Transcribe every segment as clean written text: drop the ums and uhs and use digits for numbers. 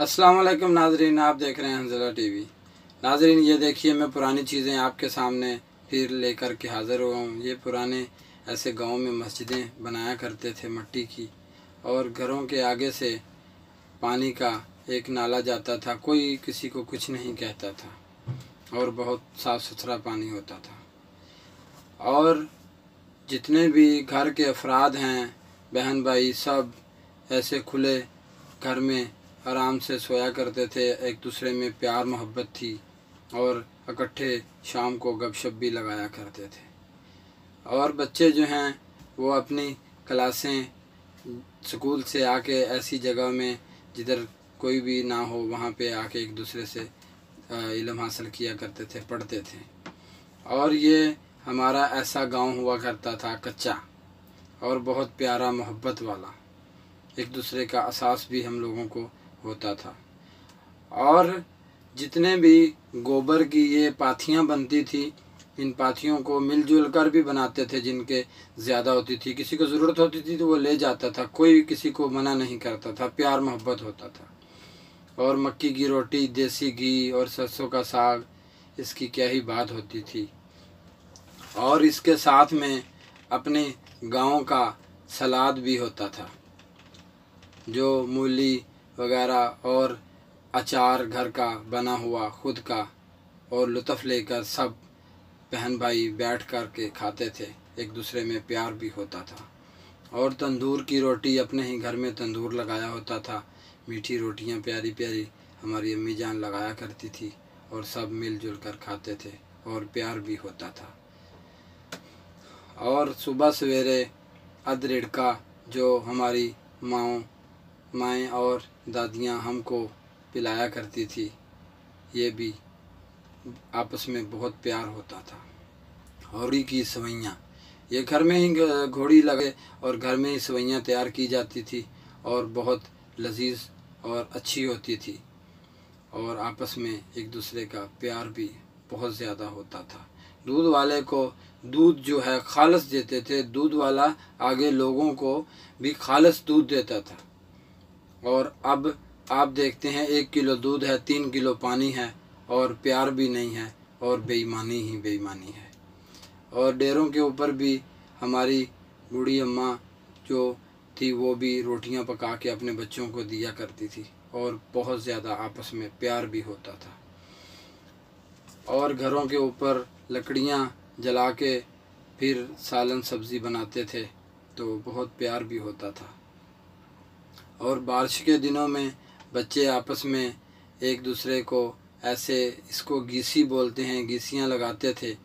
अस्सलाम वालेकुम नाजरीन, आप देख रहे हैं हंज़ला टीवी। नाजरीन, ये देखिए मैं पुरानी चीज़ें आपके सामने फिर लेकर के हाज़िर हुआ हूँ। ये पुराने ऐसे गांव में मस्जिदें बनाया करते थे मिट्टी की, और घरों के आगे से पानी का एक नाला जाता था, कोई किसी को कुछ नहीं कहता था और बहुत साफ़ सुथरा पानी होता था। और जितने भी घर के अफराद हैं, बहन भाई, सब ऐसे खुले घर में आराम से सोया करते थे। एक दूसरे में प्यार मोहब्बत थी और इकट्ठे शाम को गपशप भी लगाया करते थे। और बच्चे जो हैं वो अपनी क्लासें स्कूल से आके ऐसी जगह में जिधर कोई भी ना हो वहाँ पे आके एक दूसरे से इल्म हासिल किया करते थे, पढ़ते थे। और ये हमारा ऐसा गांव हुआ करता था, कच्चा और बहुत प्यारा मोहब्बत वाला, एक दूसरे का एहसास भी हम लोगों को होता था। और जितने भी गोबर की ये पाथियाँ बनती थी, इन पाथियों को मिलजुल कर भी बनाते थे। जिनके ज़्यादा होती थी, किसी को ज़रूरत होती थी तो वो ले जाता था, कोई किसी को मना नहीं करता था, प्यार मोहब्बत होता था। और मक्की की रोटी, देसी घी और सरसों का साग, इसकी क्या ही बात होती थी। और इसके साथ में अपने गाँव का सलाद भी होता था, जो मूली वगैरह और अचार घर का बना हुआ खुद का, और लुत्फ़ लेकर सब बहन भाई बैठ कर के खाते थे। एक दूसरे में प्यार भी होता था। और तंदूर की रोटी, अपने ही घर में तंदूर लगाया होता था, मीठी रोटियां प्यारी प्यारी हमारी अम्मी जान लगाया करती थी, और सब मिलजुल कर खाते थे और प्यार भी होता था। और सुबह सवेरे अदरिड़का जो हमारी माएँ और दादियाँ हमको पिलाया करती थी, ये भी आपस में बहुत प्यार होता था। घोड़ी की सवैयाँ, ये घर में ही घोड़ी लगे और घर में ही सवैयाँ तैयार की जाती थी और बहुत लजीज और अच्छी होती थी। और आपस में एक दूसरे का प्यार भी बहुत ज़्यादा होता था। दूध वाले को दूध जो है खालस देते थे, दूध वाला आगे लोगों को भी खालस दूध देता था। और अब आप देखते हैं 1 किलो दूध है, 3 किलो पानी है, और प्यार भी नहीं है और बेईमानी ही बेईमानी है। और डेरों के ऊपर भी हमारी बूढ़ी अम्मा जो थी वो भी रोटियां पका के अपने बच्चों को दिया करती थी, और बहुत ज़्यादा आपस में प्यार भी होता था। और घरों के ऊपर लकड़ियां जला के फिर सालन सब्ज़ी बनाते थे, तो बहुत प्यार भी होता था। और बारिश के दिनों में बच्चे आपस में एक दूसरे को ऐसे, इसको गीसी बोलते हैं, गीसियाँ लगाते थे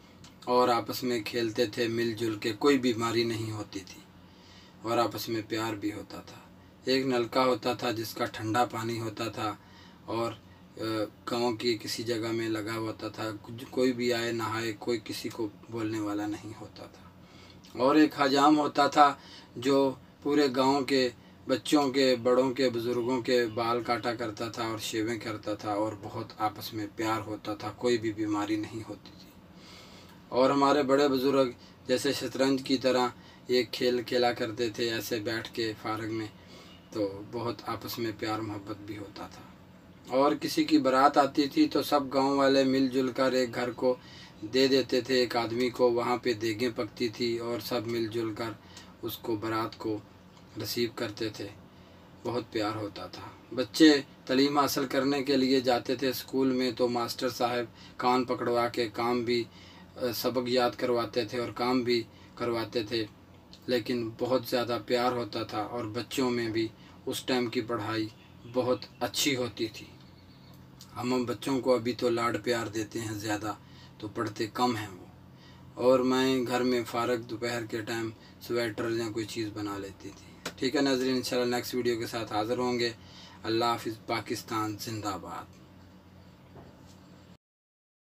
और आपस में खेलते थे मिलजुल के। कोई बीमारी नहीं होती थी और आपस में प्यार भी होता था। एक नलका होता था जिसका ठंडा पानी होता था, और गाँव की किसी जगह में लगा होता था। कोई भी आए नहाए, कोई किसी को बोलने वाला नहीं होता था। और एक हजाम होता था जो पूरे गांव के बच्चों के, बड़ों के, बुज़ुर्गों के बाल काटा करता था और शेवें करता था, और बहुत आपस में प्यार होता था, कोई भी बीमारी नहीं होती थी। और हमारे बड़े बुज़ुर्ग जैसे शतरंज की तरह ये खेल खेला करते थे ऐसे बैठ के फारग में, तो बहुत आपस में प्यार मोहब्बत भी होता था। और किसी की बारात आती थी तो सब गांव वाले मिलजुल कर एक घर को दे देते थे, एक आदमी को, वहाँ पे देगें पकती थी और सब मिलजुल कर उसको, बारात को रिसीव करते थे। बहुत प्यार होता था। बच्चे तालीम हासिल करने के लिए जाते थे स्कूल में, तो मास्टर साहब कान पकड़वा के काम भी, सबक याद करवाते थे और काम भी करवाते थे। लेकिन बहुत ज़्यादा प्यार होता था, और बच्चों में भी उस टाइम की पढ़ाई बहुत अच्छी होती थी। हम बच्चों को अभी तो लाड प्यार देते हैं ज़्यादा, तो पढ़ते कम हैं वो। और मैं घर में फ़ारग दोपहर के टाइम स्वेटर या कोई चीज़ बना लेती थी। ठीक है नाज़रीन, इंशाल्लाह नेक्स्ट वीडियो के साथ हाज़िर होंगे। अल्लाह हाफ़िज़। पाकिस्तान जिंदाबाद।